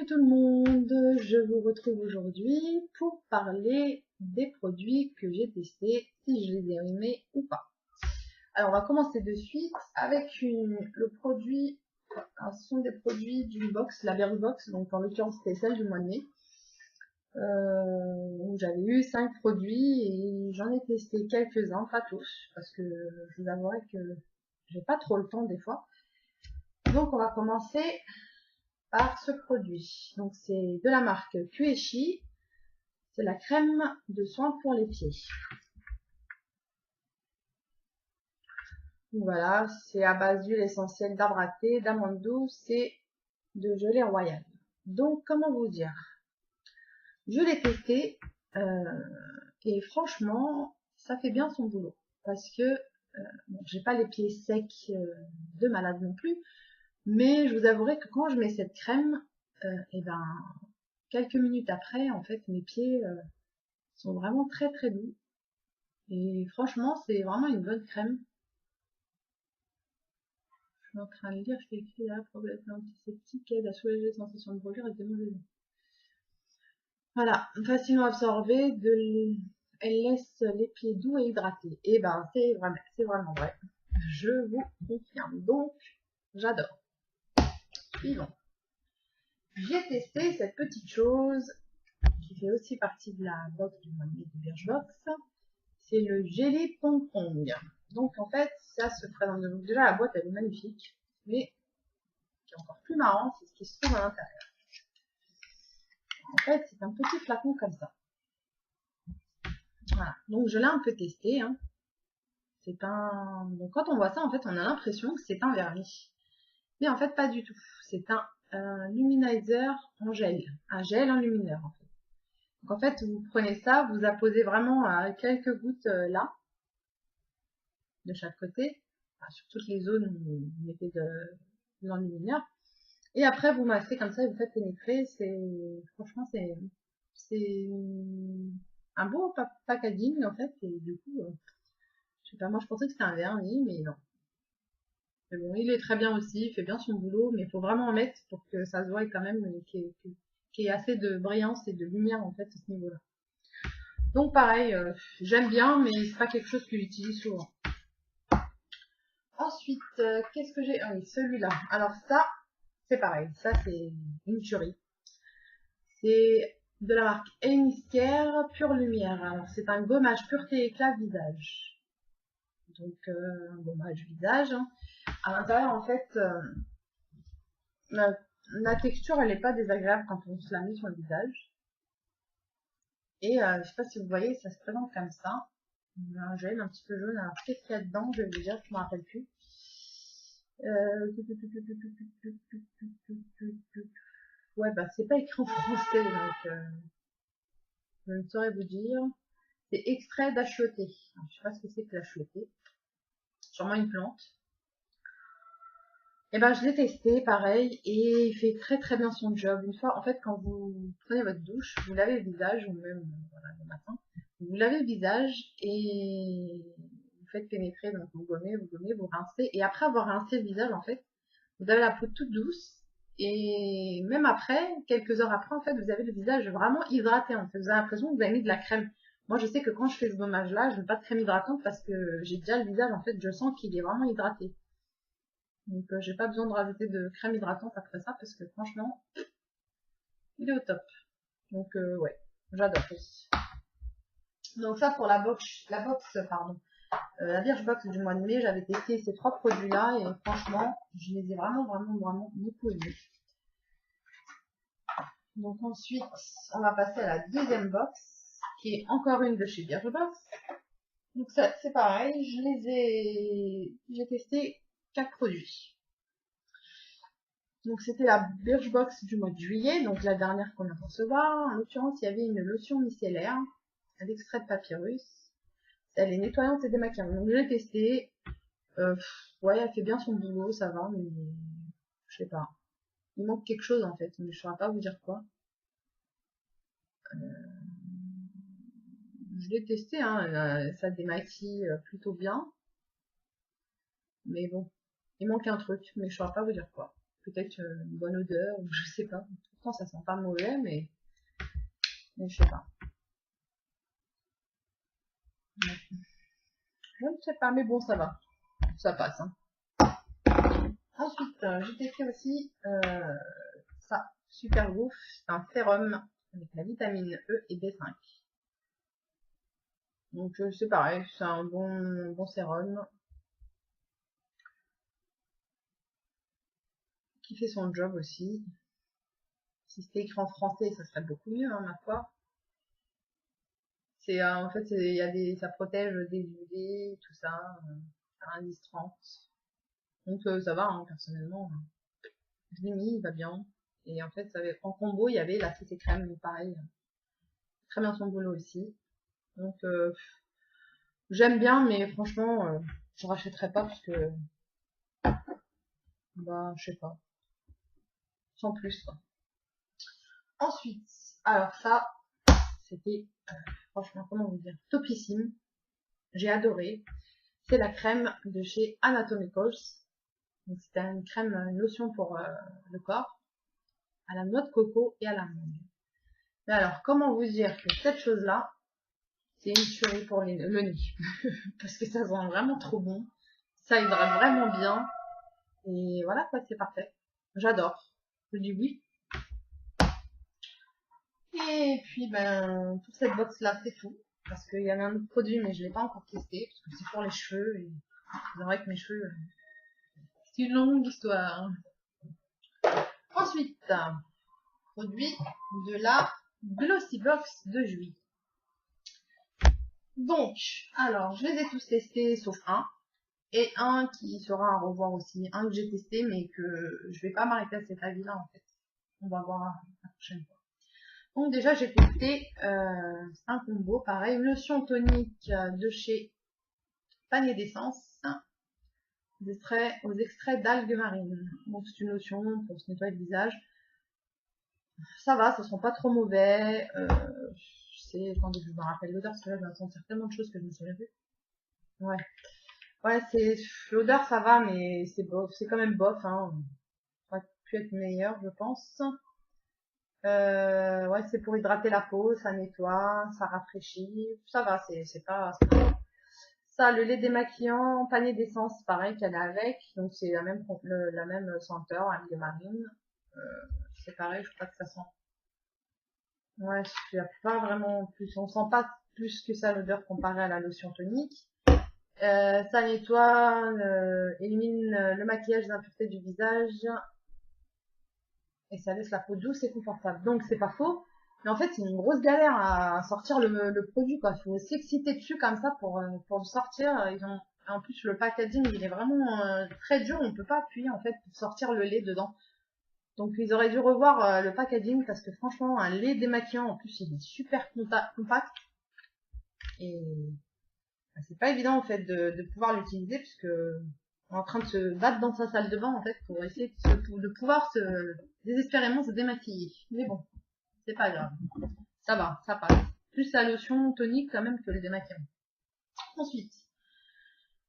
tout le monde, je vous retrouve aujourd'hui pour parler des produits que j'ai testés, si je les ai aimés ou pas. Alors on va commencer de suite avec le produit, ce sont des produits d'une box, la Birchbox, donc en l'occurrence c'était celle du mois de mai, où j'avais eu 5 produits et j'en ai testé quelques-uns, pas tous, parce que je vous avouerai que j'ai pas trop le temps des fois. Donc on va commencer par ce produit. Donc c'est de la marque Queshi, c'est la crème de soin pour les pieds. Voilà, c'est à base d'huile essentielle d'arbre à thé, d'amande douce et de gelée royale. Donc comment vous dire, je l'ai testé et franchement ça fait bien son boulot parce que bon, j'ai pas les pieds secs de malade non plus, mais je vous avouerai que quand je mets cette crème, et ben quelques minutes après, en fait, mes pieds sont vraiment très très doux. Et franchement, c'est vraiment une bonne crème. Je suis en train de lire ce qui est écrit là, problématique antiseptique, aide à soulager les sensations de brûlure et de mauvaises. Voilà, facilement absorbée, elle laisse les pieds doux et hydratés. Et ben, c'est vraiment vrai. Je vous confirme. Donc, j'adore. Suivant. J'ai testé cette petite chose qui fait aussi partie de la box du mois de mai de Birchbox. C'est le Jelly Pong Pong. Donc en fait, ça se présente. Donc déjà la boîte elle est magnifique, mais ce qui est encore plus marrant, c'est ce qui se trouve à l'intérieur. En fait, c'est un petit flacon comme ça. Voilà. Donc je l'ai un peu testé. Hein. C'est un. Donc quand on voit ça, en fait, on a l'impression que c'est un vernis, mais en fait pas du tout. C'est un luminizer en gel, un gel enlumineur en fait. Donc en fait, vous prenez ça, vous apposez vraiment quelques gouttes là, de chaque côté, enfin, sur toutes les zones où vous mettez de l'enlumineur. Et après, vous massez comme ça et vous faites pénétrer. Franchement, c'est un beau packaging en fait. Et du coup, je sais pas, moi je pensais que c'était un vernis, mais non. Mais bon, il est très bien aussi, il fait bien son boulot, mais il faut vraiment en mettre pour que ça se voie quand même, qu'il y ait assez de brillance et de lumière en fait à ce niveau-là. Donc pareil, j'aime bien, mais c'est pas quelque chose que j'utilise souvent. Ensuite, qu'est-ce que j'ai? Ah oui, celui-là. Alors ça, c'est pareil. Ça, c'est une tuerie. C'est de la marque Amy Care Pure Lumière. Alors, c'est un gommage pureté éclat visage. Donc, un gommage visage. Hein. À l'intérieur, en fait, la texture, elle n'est pas désagréable quand on se la met sur le visage. Et je sais pas si vous voyez, ça se présente comme ça. Un gel un petit peu jaune. Alors, qu'est-ce qu'il y a dedans? Je vais vous dire, je ne me rappelle plus. Ouais, bah c'est pas écrit en français, donc je ne saurais vous dire. C'est extrait d'achioté. Je sais pas ce que c'est que l'achioté. Sûrement une plante. Et ben je l'ai testé, pareil, et il fait très très bien son job. Une fois, en fait, quand vous prenez votre douche, vous lavez le visage, ou même voilà, le matin, vous lavez le visage et vous faites pénétrer, donc vous gommez, vous rincez, et après avoir rincé le visage, en fait, vous avez la peau toute douce. Et même après, quelques heures après, en fait, vous avez le visage vraiment hydraté. En fait, vous avez l'impression que vous avez mis de la crème. Moi, je sais que quand je fais ce gommage-là, je n'ai pas de crème hydratante parce que j'ai déjà le visage, en fait, je sens qu'il est vraiment hydraté. Donc, j'ai pas besoin de rajouter de crème hydratante après ça parce que franchement, il est au top. Donc, ouais, j'adore aussi. Donc ça pour la box, pardon. La Birchbox du mois de mai, j'avais testé ces 3 produits-là et franchement, je les ai vraiment beaucoup aimés. Donc ensuite, on va passer à la deuxième box, qui est encore une de chez Birchbox. Donc ça, c'est pareil, j'ai testé 4 produits. Donc c'était la Birchbox du mois de juillet, donc la dernière qu'on a recevoir. En l'occurrence, il y avait une lotion micellaire, un extrait de papyrus. Elle est nettoyante et démaquillante. Donc je l'ai testé. Ouais, elle fait bien son boulot, ça va, mais je sais pas. Il manque quelque chose en fait, mais je saurais pas vous dire quoi. Je l'ai testé, hein, ça démaquille plutôt bien. Mais bon, il manque un truc, mais je saurais pas vous dire quoi. peut-être une bonne odeur, ou je sais pas. Pourtant ça sent pas mauvais, mais je sais pas. Je ne sais pas, mais bon, ça va. Ça passe. Hein. Ensuite, j'ai testé aussi ça, Super Goof, c'est un sérum avec la vitamine E et B5. Donc c'est pareil, c'est un bon sérum qui fait son job aussi. Si c'était écrit en français, ça serait beaucoup mieux, hein, ma foi. C'est en fait, il y a ça protège des UV, tout ça, indice 30. Donc ça va, hein, personnellement. Je l'ai mis, il va bien. Et en fait, en combo, il y avait la CC crème, pareil. Très bien son boulot aussi. Donc j'aime bien, mais franchement, je rachèterai pas parce que, bah, je sais pas, sans plus, quoi. Ensuite, alors ça, c'était, franchement, comment vous dire, topissime. J'ai adoré. C'est la crème de chez Anatomicals. Donc c'était une crème, une lotion pour le corps, à la noix de coco et à l'amande. Mais alors, comment vous dire que cette chose-là, c'est une tuerie pour le nez. Parce que ça sent vraiment trop bon. Ça hydrate vraiment bien. Et voilà, quoi, c'est parfait. J'adore. Je dis oui. Et puis, ben, pour cette box-là, c'est tout. Parce qu'il y avait un autre produit, mais je ne l'ai pas encore testé. Parce que c'est pour les cheveux. Et c'est vrai que mes cheveux, c'est une longue histoire. Ensuite, produit de la Glossy Box de Julie. Donc, alors, je les ai tous testés, sauf un. Et un qui sera à revoir aussi. Un que j'ai testé, mais que je vais pas m'arrêter à cet avis-là, en fait. On va voir la prochaine fois. Donc déjà, j'ai testé un combo, pareil, une lotion tonique de chez Panier d'essence, aux extraits d'algues marines. Donc c'est une lotion pour se nettoyer le visage. Ça va, ça sent pas trop mauvais. Attendez, je me rappelle l'odeur, parce que là, je vais sentir tellement de choses que je me souviens plus. Ouais. Ouais, l'odeur, ça va, mais c'est bof, c'est quand même bof, hein. Ça aurait pu être meilleur, je pense. Ouais, c'est pour hydrater la peau, ça nettoie, ça rafraîchit, ça va, c'est pas ça. Le lait démaquillant, panier d'essence, pareil qu'elle a avec, donc c'est la même senteur, algue marine. C'est pareil, je crois que ça sent. Ouais, il n'y a pas vraiment plus, on sent pas plus que ça l'odeur comparée à la lotion tonique. Ça nettoie, élimine le maquillage des impuretés du visage et ça laisse la peau douce et confortable. Donc c'est pas faux, mais en fait c'est une grosse galère à sortir le produit, quoi. Il faut s'exciter dessus comme ça pour le sortir. En plus le packaging il est vraiment très dur, on peut pas appuyer en fait pour sortir le lait dedans. Donc ils auraient dû revoir le packaging parce que franchement un lait démaquillant en plus il est super compact et bah, c'est pas évident en fait de pouvoir l'utiliser puisque on est en train de se battre dans sa salle de bain en fait pour essayer de pouvoir désespérément se démaquiller. Mais bon, c'est pas grave. Ça va, ça passe. Plus la lotion tonique quand même que le démaquillant. Ensuite,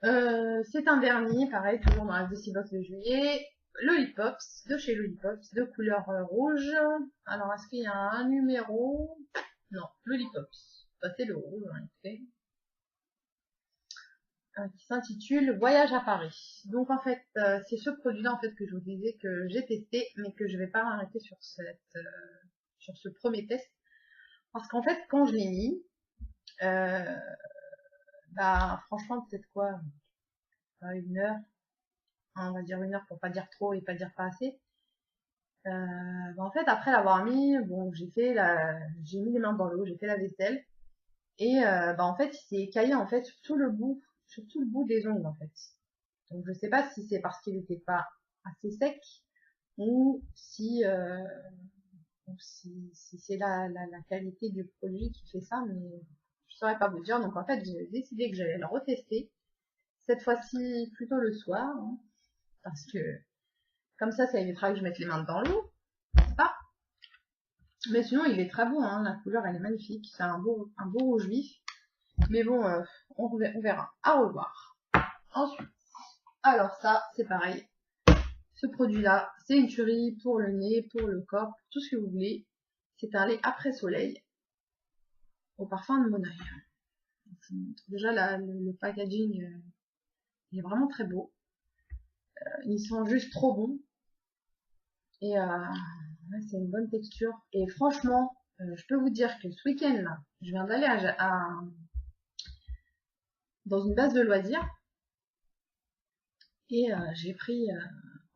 c'est un vernis, pareil, toujours dans la Glossy Box de juillet. Lollipops, de chez Lollipops, de couleur rouge. Alors, est-ce qu'il y a un numéro? Non, Lollipops. Bah, c'est le rouge, hein, écoutez. Qui s'intitule Voyage à Paris. Donc en fait, c'est ce produit-là en fait que je vous disais que j'ai testé, mais que je vais pas m'arrêter sur ce premier test, parce qu'en fait quand je l'ai mis, bah franchement peut-être quoi, une heure, hein, on va dire une heure pour pas dire trop et pas dire pas assez. Bah, en fait après l'avoir mis, bon j'ai mis les mains dans l'eau, j'ai fait la vaisselle et bah en fait il s'est écaillé en fait sur tout le bout des ongles en fait. Donc je sais pas si c'est parce qu'il n'était pas assez sec ou si c'est la qualité du produit qui fait ça, mais je saurais pas vous dire. Donc en fait j'ai décidé que j'allais le retester, cette fois-ci plutôt le soir, hein, parce que comme ça évitera que je mette les mains dans l'eau, c'est pas. Mais sinon il est très beau, hein, la couleur elle est magnifique, c'est un beau rouge vif. Mais bon, on verra. À revoir. Ensuite, alors ça c'est pareil. Ce produit-là, c'est une tuerie pour le nez, pour le corps, pour tout ce que vous voulez. C'est un lait après soleil au parfum de Monaille. Déjà, le packaging il est vraiment très beau. Ils sont juste trop bons. Et ouais, c'est une bonne texture. Et franchement, je peux vous dire que ce week-end, là, je viens d'aller dans une base de loisirs. Et j'ai pris,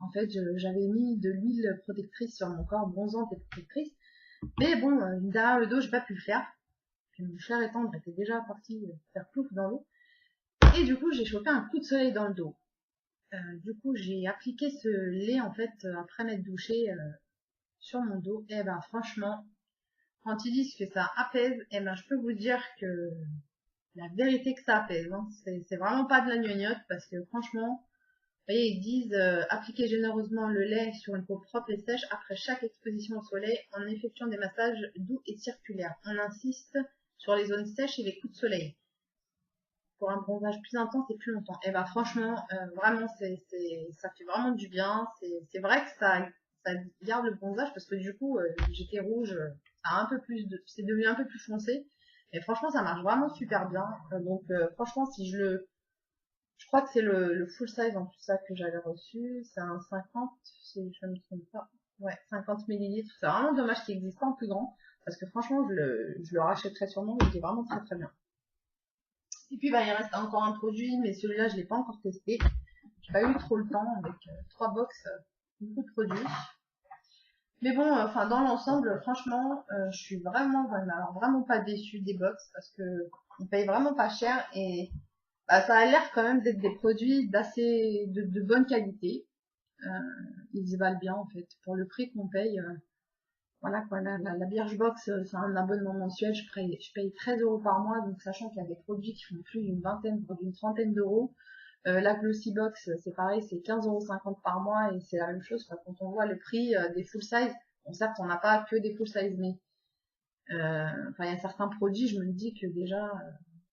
en fait, j'avais mis de l'huile protectrice sur mon corps, bronzante et protectrice. Mais bon, derrière le dos, j'ai pas pu le faire. Puis mon cher et tendre était déjà parti faire plouf dans l'eau. Et du coup, j'ai chopé un coup de soleil dans le dos. Du coup, j'ai appliqué ce lait, en fait, après m'être douché sur mon dos. Et ben, franchement, quand ils disent que ça apaise, et ben, je peux vous dire que la vérité que ça apaise, hein. C'est vraiment pas de la gnognotte, parce que franchement, vous voyez, ils disent appliquer généreusement le lait sur une peau propre et sèche après chaque exposition au soleil en effectuant des massages doux et circulaires. On insiste sur les zones sèches et les coups de soleil pour un bronzage plus intense et plus longtemps. Et ben franchement, vraiment, ça fait vraiment du bien. C'est vrai que ça garde le bronzage parce que du coup, j'étais rouge, ça a un peu plus c'est devenu un peu plus foncé. Et franchement, ça marche vraiment super bien. Donc franchement, si je crois que c'est le full size en tout ça que j'avais reçu. C'est un 50, si je ne me trompe pas. Ouais, 50 millilitres. C'est vraiment dommage qu'il n'existe pas en plus grand. Parce que franchement, je le rachèterais sûrement. Il était vraiment très très bien. Et puis, bah, il reste encore un produit, mais celui-là, je l'ai pas encore testé. J'ai pas eu trop le temps avec 3 box, beaucoup de produits. Mais bon, enfin, dans l'ensemble, franchement, je suis alors, vraiment pas déçue des box parce que on paye vraiment pas cher et bah, ça a l'air quand même d'être des produits de bonne qualité. Euh, ils y valent bien en fait. Pour le prix qu'on paye, voilà quoi, la Birchbox, c'est un abonnement mensuel, je paye 13 € par mois, donc sachant qu'il y a des produits qui font plus d'une vingtaine, voire d'une trentaine d'euros. La Glossybox, c'est pareil, c'est 15,50 € par mois et c'est la même chose quoi, quand on voit le prix des full size. Bon, certes, on n'a pas que des full size, mais enfin, il y a certains produits, je me dis que déjà,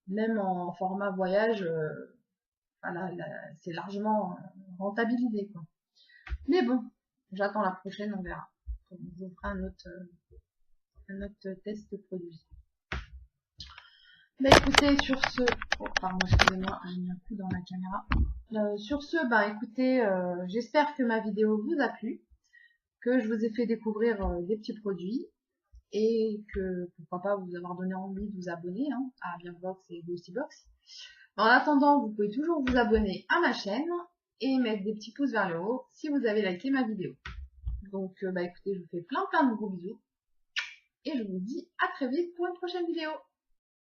même en format voyage, voilà, c'est largement rentabilisé quoi. Mais bon, j'attends la prochaine, on verra. On vous fera un autre test produit. Bah écoutez, sur ce, oh, pardon, excusez-moi, il n'y a plus dans la caméra. Sur ce, bah écoutez, j'espère que ma vidéo vous a plu, que je vous ai fait découvrir des petits produits et que pourquoi pas vous avoir donné envie de vous abonner hein, à Birchbox et Glossybox. En attendant, vous pouvez toujours vous abonner à ma chaîne et mettre des petits pouces vers le haut si vous avez liké ma vidéo. Donc bah écoutez, je vous fais plein de gros bisous et je vous dis à très vite pour une prochaine vidéo.